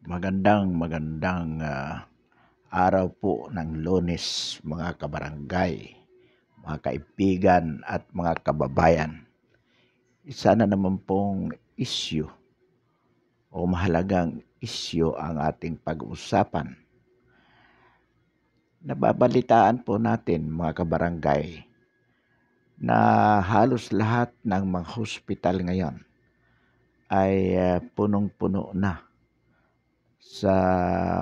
Magandang araw po ng Lunes mga kabarangay, mga kaibigan at mga kababayan. Isa na naman pong issue o mahalagang issue ang ating pag-uusapan. Nababalitaan po natin mga kabarangay na halos lahat ng mga hospital ngayon ay punong-puno na sa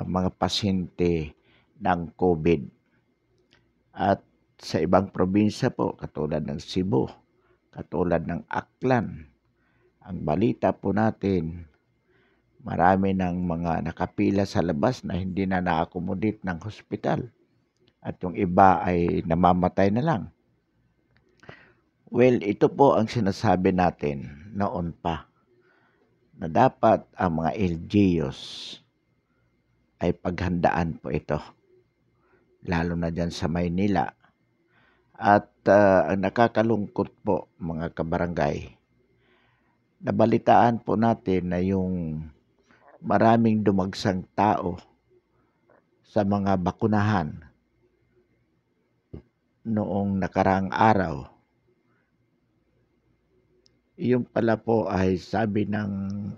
mga pasyente ng COVID. At sa ibang probinsya po, katulad ng Cebu, katulad ng Aklan, ang balita po natin, marami ng mga nakapila sa labas na hindi na na-accommodate ng hospital. At yung iba ay namamatay na lang. Well, ito po ang sinasabi natin noon pa, na dapat ang mga LGUs ay paghandaan po ito, lalo na dyan sa Maynila. At ang nakakalungkot po mga kabarangay, nabalitaan po natin na yung maraming dumagsang tao sa mga bakunahan noong nakaraang araw. Yung pala po ay sabi ng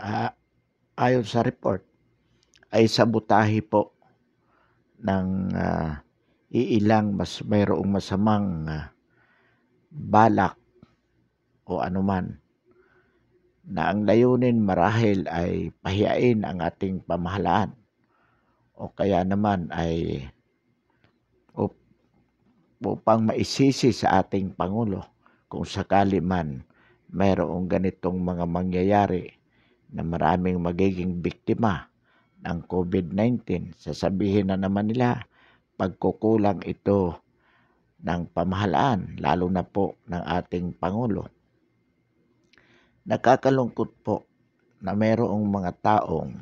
ayon sa report ay sabotahe po ng iilang mayroong masamang balak o anuman na ang layunin marahil ay pahiyain ang ating pamahalaan o kaya naman ay upang maisisi sa ating Pangulo kung sakali man mayroong ganitong mga mangyayari na maraming magiging biktima ng COVID-19. Sasabihin na naman nila pagkukulang ito ng pamahalaan, lalo na po ng ating Pangulo. Nakakalungkot po na mayroong mga taong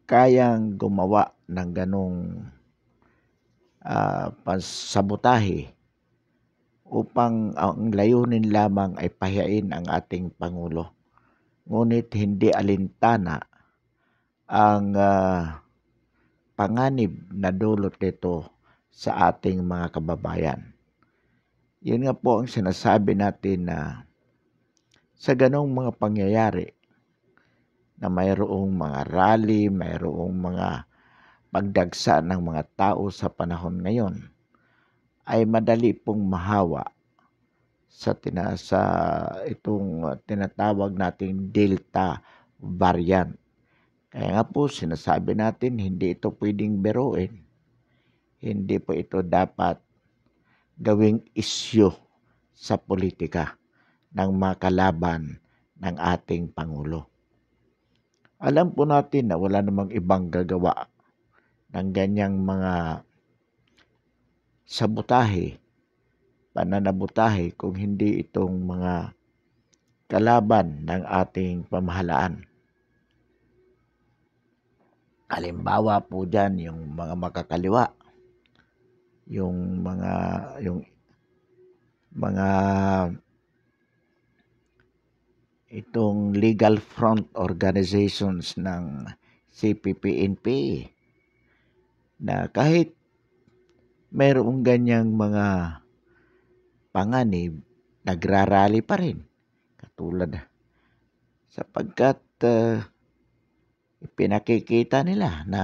kayang gumawa ng ganong pansabotahe upang ang layunin lamang ay pahiyain ang ating Pangulo. Ngunit hindi alintana ang panganib na dulot nito sa ating mga kababayan. Yun nga po ang sinasabi natin na sa ganong mga pangyayari na mayroong mga rally, mayroong mga pagdagsa ng mga tao sa panahon ngayon, ay madali pong mahawa sa itong tinatawag nating Delta variant. Kaya nga po sinasabi natin hindi ito pwedeng biruin. Hindi po ito dapat gawing isyu sa politika ng mga kalaban ng ating Pangulo. Alam po natin na wala namang ibang gagawa ng ganyang mga sabotahe, pananabutahe kung hindi itong mga kalaban ng ating pamahalaan. Halimbawa po dyan yung mga makakaliwa, yung mga itong legal front organizations ng CPP-NP na kahit mayroong ganyang mga panganib, nagrarally pa rin. Katulad sapagkat pinakikita nila na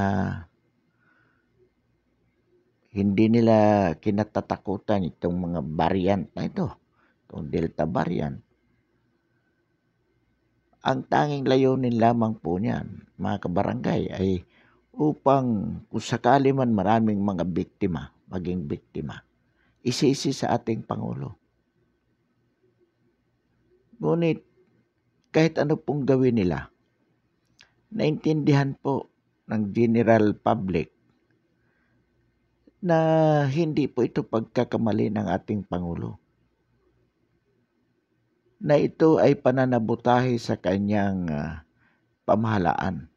hindi nila kinatatakutan itong mga variant na ito, itong Delta variant. Ang tanging layunin lamang po niyan, mga kabarangay, ay upang kung sakali man maraming mga biktima, maging biktima, isisi sa ating Pangulo. Ngunit kahit ano pong gawin nila, naintindihan po ng general public na hindi po ito pagkakamali ng ating Pangulo. Na ito ay pananabutahe sa kanyang pamahalaan.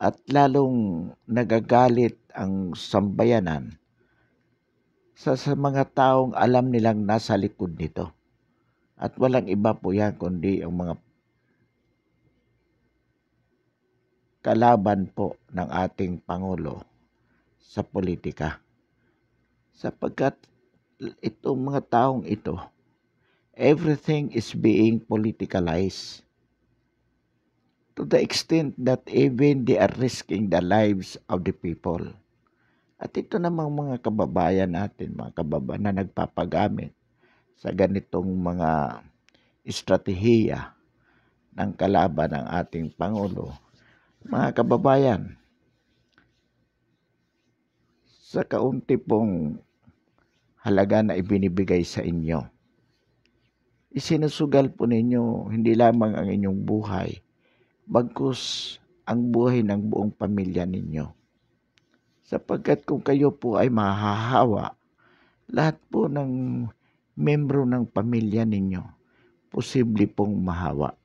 At lalong nagagalit ang sambayanan sa mga taong alam nilang nasa likod nito. At walang iba po yan kundi ang mga kalaban po ng ating Pangulo sa politika. Sapagkat itong mga taong ito, everything is being politicalized to the extent that even they are risking the lives of the people. At ito namang mga kababayan natin, mga kababayan na nagpapagamit sa ganitong mga estratehiya ng kalaban ng ating Pangulo. Mga kababayan, sa kaunti pong halaga na ibinibigay sa inyo, isinusugal po ninyo hindi lamang ang inyong buhay, bagkus ang buhay ng buong pamilya ninyo. Sapagkat kung kayo po ay mahahawa, lahat po ng membro ng pamilya ninyo, posible pong mahawa.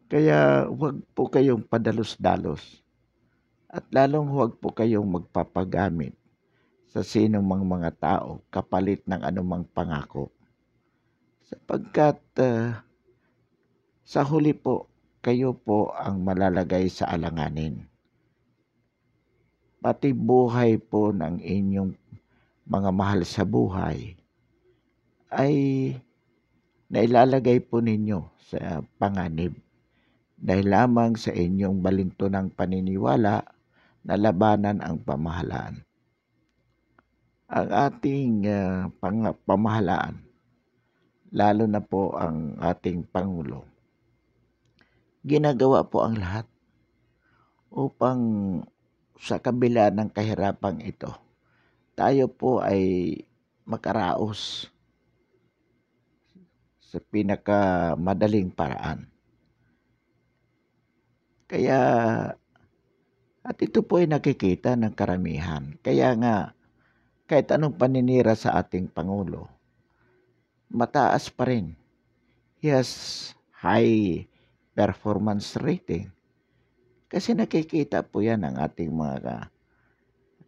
Kaya huwag po kayong padalos-dalos at lalong huwag po kayong magpapagamit sa sinong mga tao kapalit ng anumang pangako. Sapagkat sa huli po, kayo po ang malalagay sa alanganin. Pati buhay po ng inyong mga mahal sa buhay ay nailalagay po ninyo sa panganib dahil lamang sa inyong balintunang paniniwala na labanan ang pamahalaan. Ang ating pamahalaan, lalo na po ang ating Pangulo, ginagawa po ang lahat upang sa kabila ng kahirapang ito, tayo po ay makaraos sa pinakamadaling paraan. Kaya, at ito po ay nakikita ng karamihan. Kaya nga, kahit anong paninira sa ating Pangulo, mataas pa rin. He has high performance rating. Kasi nakikita po yan ng ating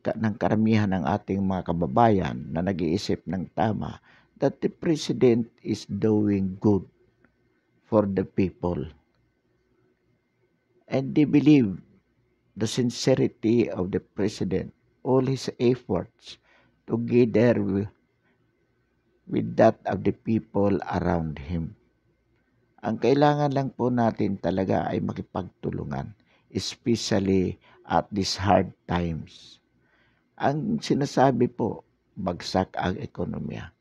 ng karamihan ng ating mga kababayan na nag-iisip ng tama that the President is doing good for the people. And they believe the sincerity of the President, all his efforts together with that of the people around him. Ang kailangan lang po natin talaga ay makipagtulungan, especially at these hard times. Ang sinasabi po, bagsak ang ekonomiya.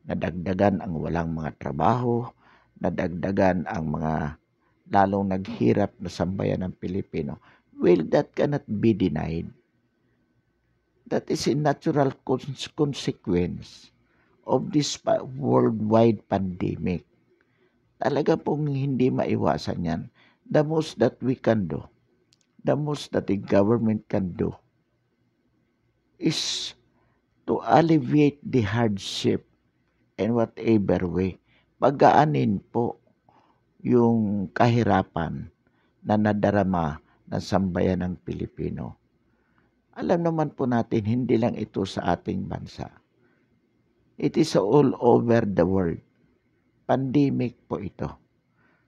Nadagdagan ang walang mga trabaho, nadagdagan ang mga lalong naghirap na sambayan ng Pilipino. Well, that cannot be denied. That is a natural consequence of this worldwide pandemic. Talaga pong hindi maiwasan yan. The most that we can do, the most that the government can do, is to alleviate the hardship in whatever way. Pagaanin po yung kahirapan na nadarama ng sambayan ng Pilipino. Alam naman po natin, hindi lang ito sa ating bansa. It is all over the world. Pandemic po ito.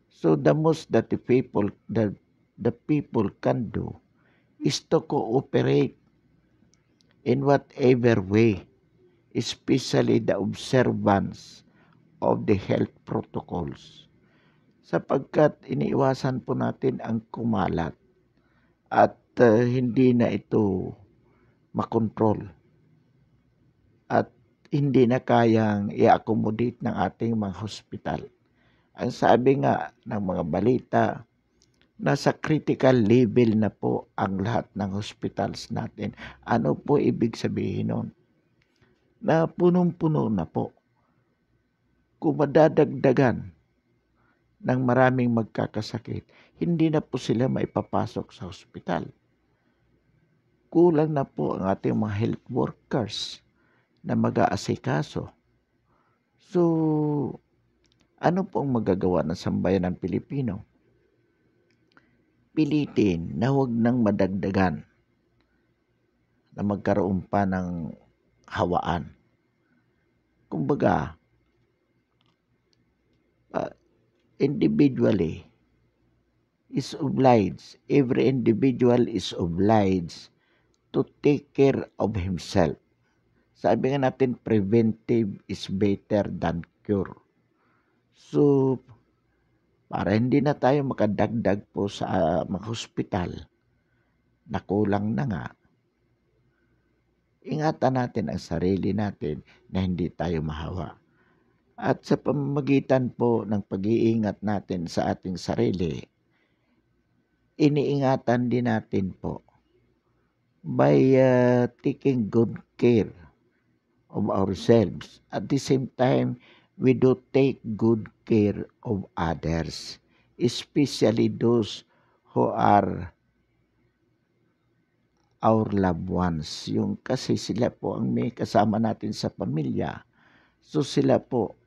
So the most that the people can do is to cooperate in whatever way, especially the observance of the health protocols. Sapagkat iniiwasan po natin ang kumalat at hindi na ito makontrol at hindi na kayang i-accommodate ng ating mga hospital. Ang sabi nga ng mga balita, nasa critical level na po ang lahat ng hospitals natin. Ano po ibig sabihin nun? Na punong-puno na po. Kung madadagdagan ng maraming magkakasakit, hindi na po sila maipapasok sa hospital. Kulang na po ang ating mga health workers na mag-aasikaso. So, ano pong magagawa ng sambayan ng Pilipino? Pilitin na huwag nang madagdagan na magkaroon pa ng hawaan. Kumbaga, individually, is obliged, every individual is obliged to take care of himself. Sabi nga natin, preventive is better than cure. So, para hindi na tayo makadagdag po sa mga hospital na kulang na nga, ingatan natin ang sarili natin na hindi tayo mahawa. At sa pamamagitan po ng pag-iingat natin sa ating sarili, iniingatan din natin po by taking good care of ourselves. At the same time, we do take good care of others, especially those who are our loved ones. Yung kasi sila po ang may kasama natin sa pamilya. So sila po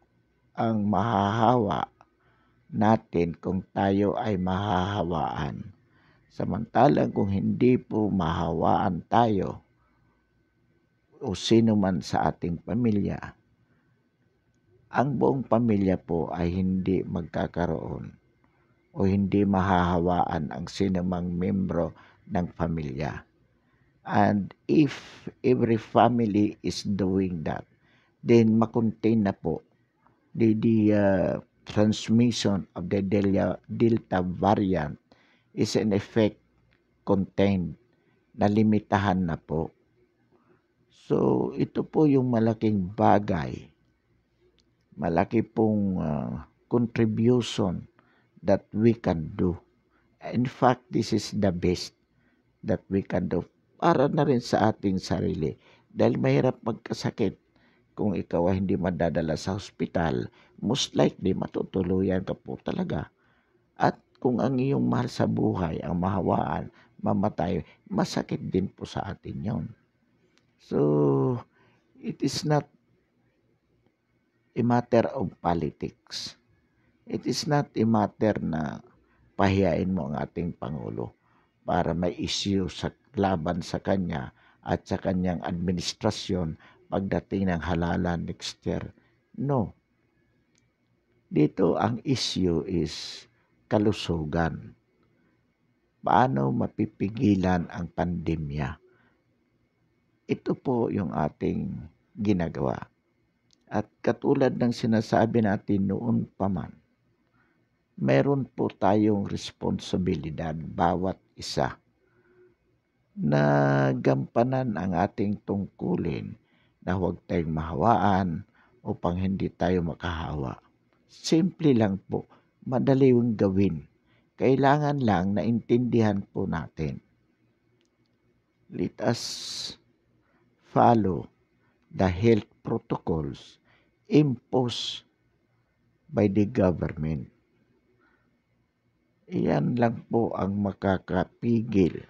ang mahahawa natin kung tayo ay mahahawaan. Samantalang kung hindi po mahawaan tayo o sino man sa ating pamilya, ang buong pamilya po ay hindi magkakaroon o hindi mahahawaan ang sinumang membro ng pamilya. And if every family is doing that, then makontain na po the transmission of the Delta variant is in effect contained, nalimitahan na po. So ito po yung malaking bagay, malaki pong contribution that we can do. In fact, this is the best that we can do para na rin sa ating sarili. Dahil mahirap magkasakit kung ikaw ay hindi madadala sa hospital, most likely matutuluyan ka po talaga. At kung ang iyong mahal sa buhay ang mahawaan, mamatay, masakit din po sa atin yon. So, it is not a matter of politics. It is not a matter na pahiyain mo ang ating Pangulo para may issue sa laban sa kanya at sa kanyang administrasyon pagdating ng halalan next year. No. Dito ang issue is kalusugan. Paano mapipigilan ang pandemya? Ito po yung ating ginagawa. At katulad ng sinasabi natin noon pa man, meron po tayong responsibilidad bawat isa na gampanan ang ating tungkulin na huwag tayong mahawaan upang hindi tayo makahawa. Simple lang po, madali yung gawin. Kailangan lang na intindihan po natin. Let us follow the health protocols imposed by the government. Iyan lang po ang makakapigil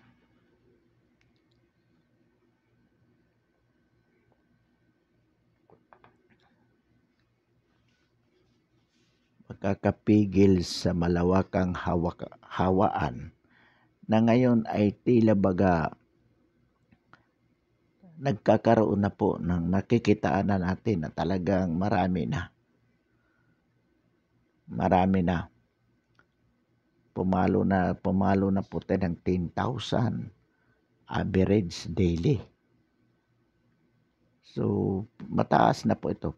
sa malawakang hawaan na ngayon ay tila baga nagkakaroon na po ng nakikitaan na natin na talagang marami na. Pumalo na po tayo ng 10,000 average daily. So, mataas na po ito.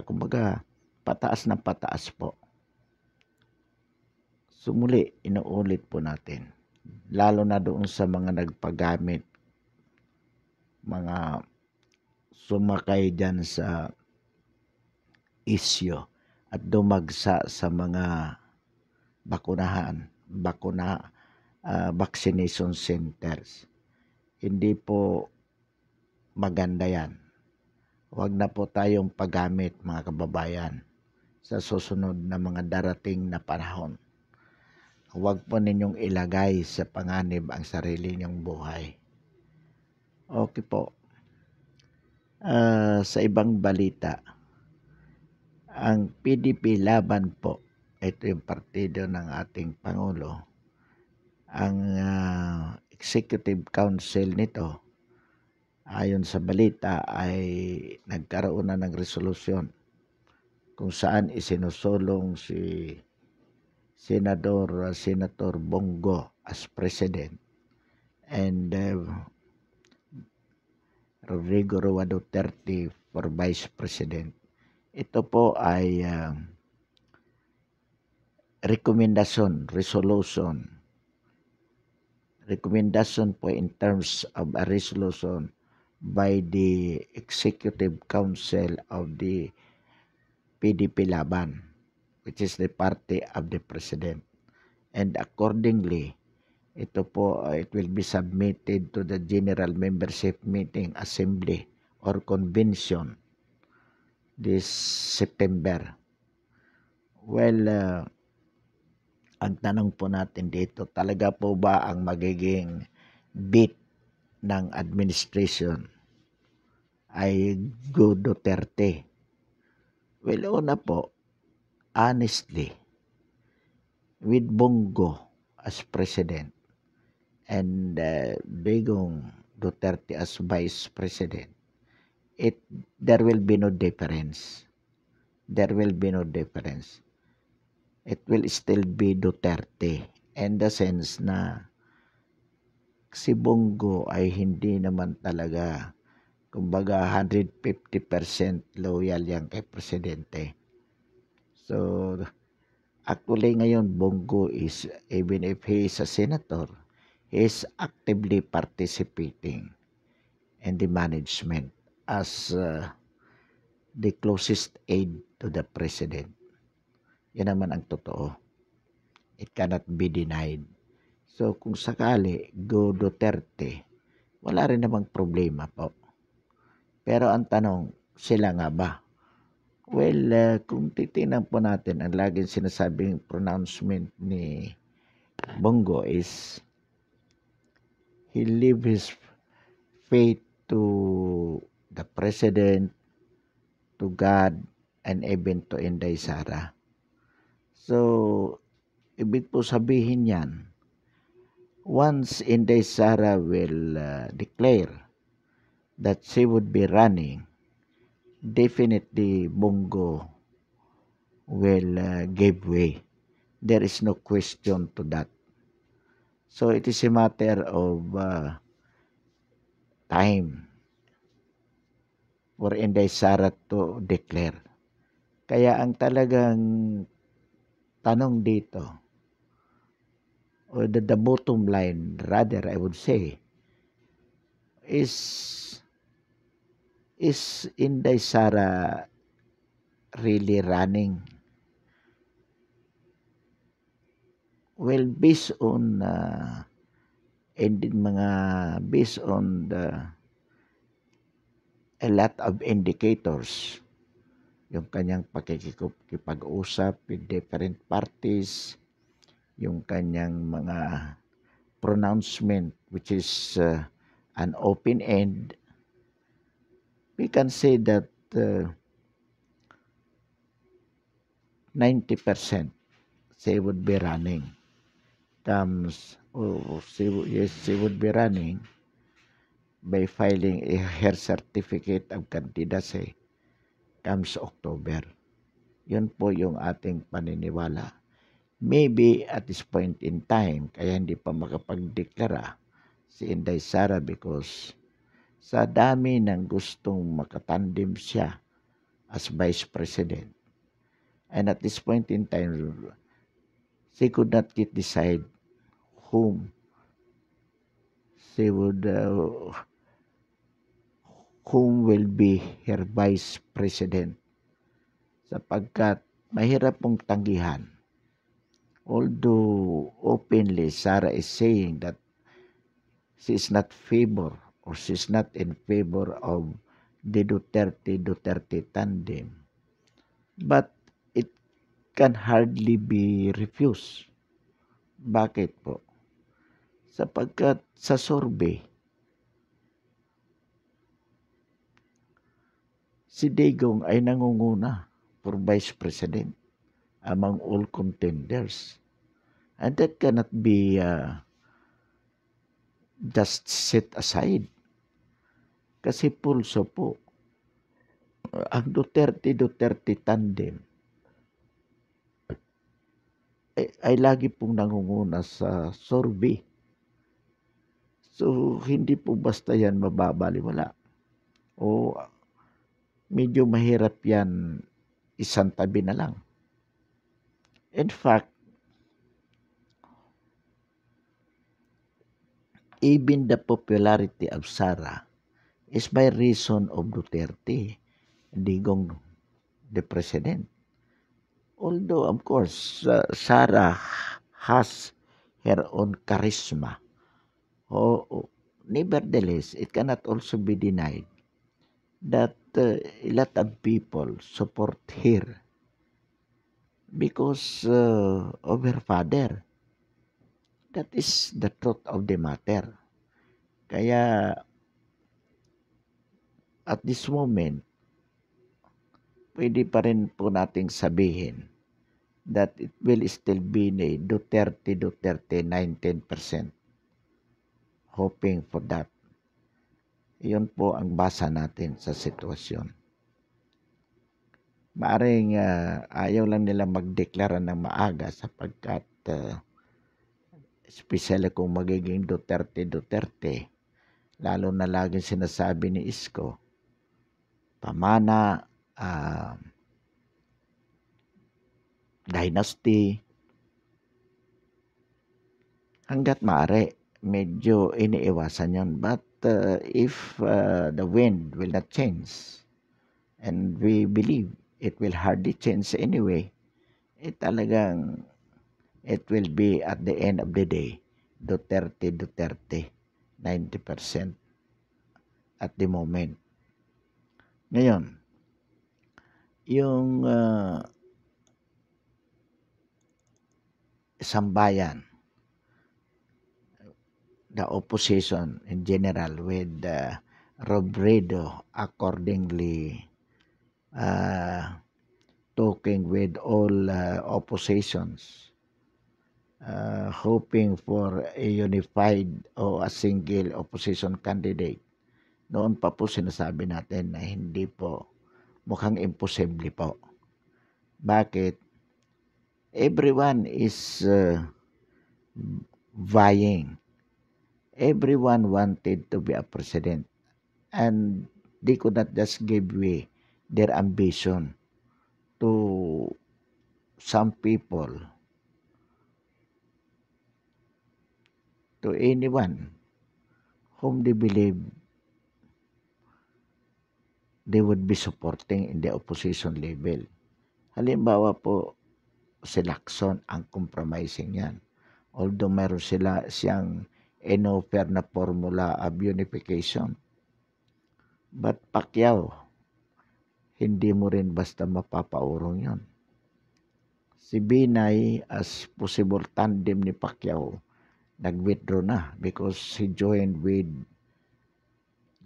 Kumbaga, pataas ng pataas po. So, muli, inuulit po natin. Lalo na doon sa mga nagpagamit, mga sumakay dyan sa isyo at dumagsa sa mga vaccination centers. Hindi po maganda yan. Huwag na po tayong paggamit, mga kababayan, sa susunod na mga darating na panahon. Huwag po ninyong ilagay sa panganib ang sarili ninyong buhay. Okay po. Sa ibang balita, ang PDP Laban po, ito yung partido ng ating Pangulo, ang Executive Council nito, ayon sa balita ay nagkaroon na ng resolusyon kung saan isinusulong si Senator Bongo as president, and Rodrigo Roa Duterte for vice president. Ito po ay recommendation po in terms of a resolution by the Executive Council of the PDP Laban, which is the party of the President. And accordingly, ito po, it will be submitted to the General Membership Meeting, Assembly, or Convention this September. Well, ang tanong po natin dito, talaga po ba ang magiging bit ng administration ay Go Duterte? Well, una po, honestly, with Bongo as president and Digong Duterte as vice president, there will be no difference. There will be no difference. It will still be Duterte, in the sense na si Bongo ay hindi naman talaga, kumbaga 150% loyal yan kay presidente. So actually ngayon Bongo is, even if he is a senator, he is actively participating in the management as the closest aide to the president. Yan naman ang totoo. It cannot be denied. So kung sakali, Go Duterte, wala rin namang problema po. Pero ang tanong, sila nga ba? Well, kung titingnan po natin, ang laging sinasabing pronouncement ni Bongo is, he leave his faith to the president, to God, and even to Inday Sara. So, ibig po sabihin yan, once Inday Sara will declare that she would be running, definitely Bongo will give way. There is no question to that. So it is a matter of time for Inday Sara to declare. Kaya ang talagang tanong dito, or the bottom line rather I would say, is Inday Sara really running? Well, based on based on a lot of indicators, yung kanyang pakikipag-usap with different parties, yung kanyang mga pronouncement which is an open end, we can say that 90% she would be running. She would be running by filing her certificate of candidacy comes October. Yun po yung ating paniniwala. Maybe at this point in time, kaya hindi pa makapagdeklara si Inday Sara because sa dami ng gustong makatandim siya as Vice President. And at this point in time, she could not yet decide whom she would, whom will be her Vice President. Sapagkat mahirap pong tanggihan. Although openly Sara is saying that she is not in favor of the Duterte tandem. But it can hardly be refused. Bakit po? Sapagkat sa survey, si Digong ay nangunguna for Vice President among all contenders. And that cannot be just set aside. Kasi pulso po, ang Duterte tandem ay lagi pong nangunguna sa survey. So, hindi po basta yan mababaliwala. O medyo mahirap yan isang tabi na lang. In fact, even the popularity of Sara is by reason of Duterte, Digong the president. Although, of course, Sara has her own charisma. Nevertheless, it cannot also be denied that a lot of people support her because of her father. That is the truth of the matter. Kaya at this moment, pwede pa rin po nating sabihin that it will still be a Duterte 19%. Hoping for that. Iyon po ang basa natin sa sitwasyon. Maaring ayaw lang nila magdeklara ng maaga sapagkat especially kung magiging Duterte, lalo na laging sinasabi ni Isko, pamana, dynasty, hanggat maaari, medyo iniiwasan yon. But if the wind will not change, and we believe it will hardly change anyway, talagang it will be at the end of the day, Duterte, 90% at the moment. Ngayon, yung sambayan, the opposition in general with Robredo accordingly talking with all oppositions, hoping for a unified o a single opposition candidate. Noon pa po sinasabi natin na hindi po, mukhang imposible po. Bakit? Everyone is vying. Everyone wanted to be a president. And they could not just give way their ambition to some people, to anyone whom they believe they would be supporting in the opposition level. Halimbawa po, si Lacson ang compromising yan. Although meron siyang in-offer na formula of unification. But Pacquiao, hindi mo rin basta mapapaurong yon. Si Binay as possible tandem ni Pacquiao, nag-withdraw na because he joined with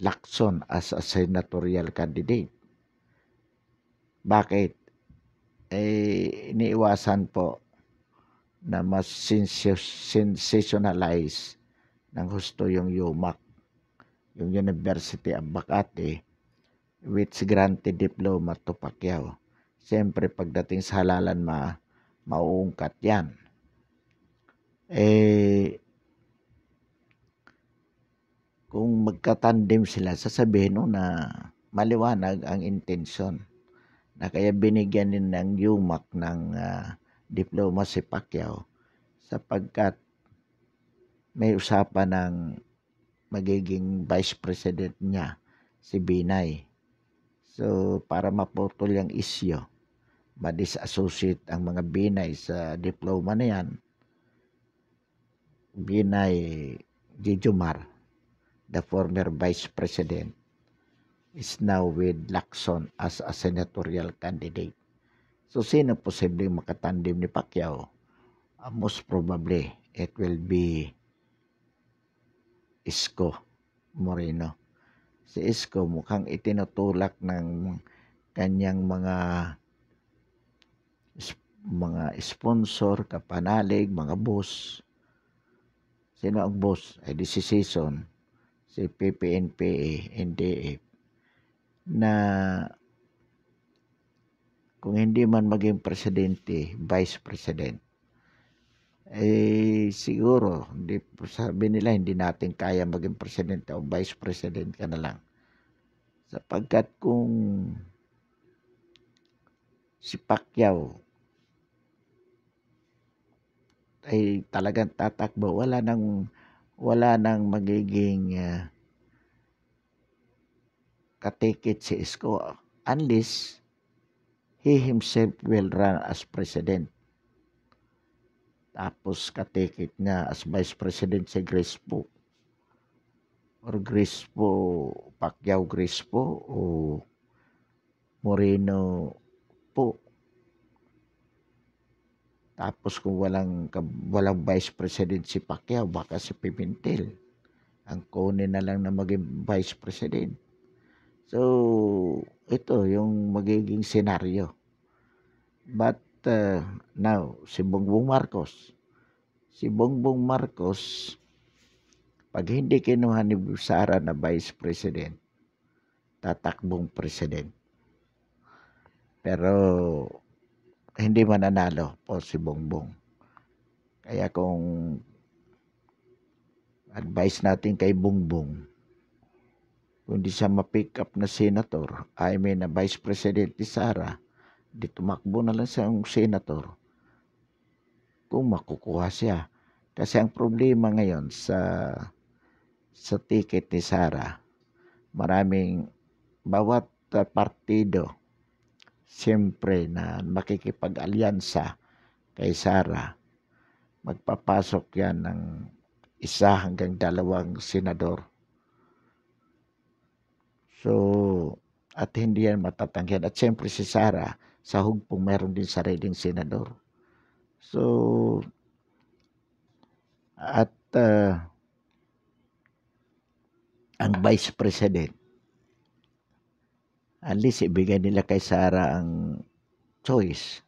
Lacson as a senatorial candidate. Bakit? Iniiwasan po na mas sensationalize ng husto yung UMAC, yung University of Makati, which granted diploma to Pacquiao. Siyempre, pagdating sa halalan, mauungkat yan. Kung magkatandem sila, sasabihin na maliwanag ang intensyon na kaya binigyan din ng UMAC ng diploma si Pacquiao sapagkat may usapan ng magiging vice president niya si Binay. So, para maputol yung isyo, ma-disassociate ang mga Binay sa diploma na yan, Binay Jijomar, the former vice president, is now with Lacson as a senatorial candidate. So, sino posibleng makatandem ni Pacquiao? Most probably, it will be Isko Moreno. Si Isko mukhang itinutulak ng kanyang mga sponsor, kapanalig, mga boss. Sino ang boss? Ay di si Season, si PPNPA, NDF, na kung hindi man maging presidente, vice president, siguro sabi nila hindi natin kaya maging presidente o vice president ka na lang. Sapagkat kung si Pacquiao ay talagang tatakbo, wala nang magiging katikit si Isko unless he himself will run as president. Tapos katikit niya as vice president si Crispo or Pacquiao Crispo o Moreno po. Tapos kung walang vice president si Pacquiao, baka si Pimentel ang kunin na lang na maging vice president. So, ito yung magiging senaryo. But now, si Bongbong Marcos. Pag hindi kinuha ni Sara na vice president, tatakbong president. Pero hindi mananalo po si Bongbong. Kaya kung advice natin kay Bongbong, kung di siya ma-pick up na senator, na vice president ni Sara, di tumakbo na lang siyang senator kung makukuha siya. Kasi ang problema ngayon sa ticket ni Sara, bawat partido siyempre na makikipag-alyansa kay Sara, magpapasok yan ng 1 hanggang 2 senador. So, at hindi yan matatanggihan. At siyempre si Sara, sa hugpong meron din sariling senador. So, at ang vice president, at least ibigay nila kay Sara ang choice,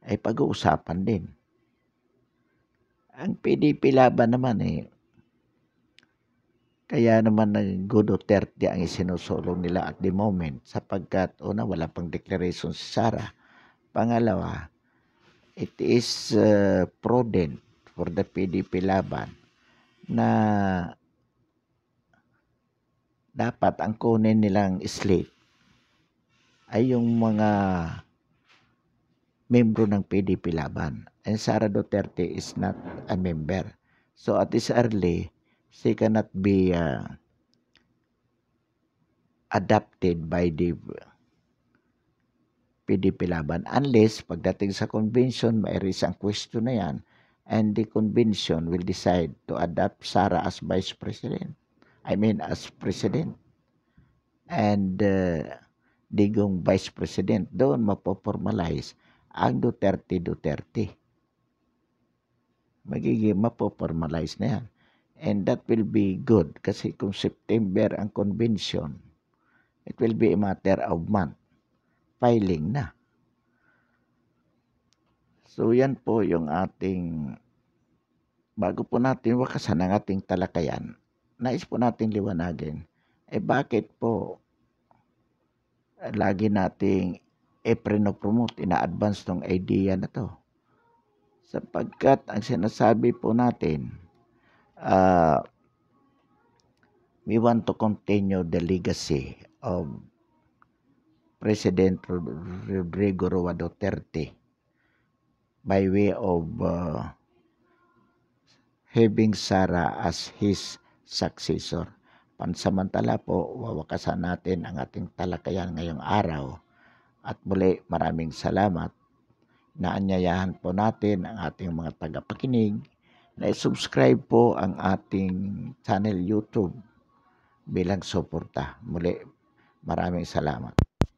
ay pag-uusapan din. Ang PDP laban naman kaya naman Go Duterte ang isinusulong nila at the moment sapagkat una, wala pang declaration si Sara. Pangalawa, it is prudent for the PDP laban na dapat ang kunin nilang slate ay yung mga membro ng PDP laban. And Sara Duterte is not a member. So at this early, she cannot be adopted by the PDP laban unless pagdating sa convention may-raise ang question na yan and the convention will decide to adopt Sara as vice president. As president. And Digong vice president, doon mapoformalize ang Duterte. Magiging mapoformalize na yan. And that will be good kasi kung September ang convention, it will be a matter of month. Filing na. So yan po yung ating, bago po natin wakasan ang ating talakayan, nais po natin liwanagin, bakit po lagi nating promote, ina-advance tong idea na to. Sapagkat ang sinasabi po natin, we want to continue the legacy of President Rodrigo Roa Duterte by way of having Sara as his successor. Pansamantala po, wawakasan natin ang ating talakayan ngayong araw. At muli, maraming salamat. Naanyayahan po natin ang ating mga tagapakinig na i-subscribe po ang ating channel YouTube bilang suporta. Muli, maraming salamat.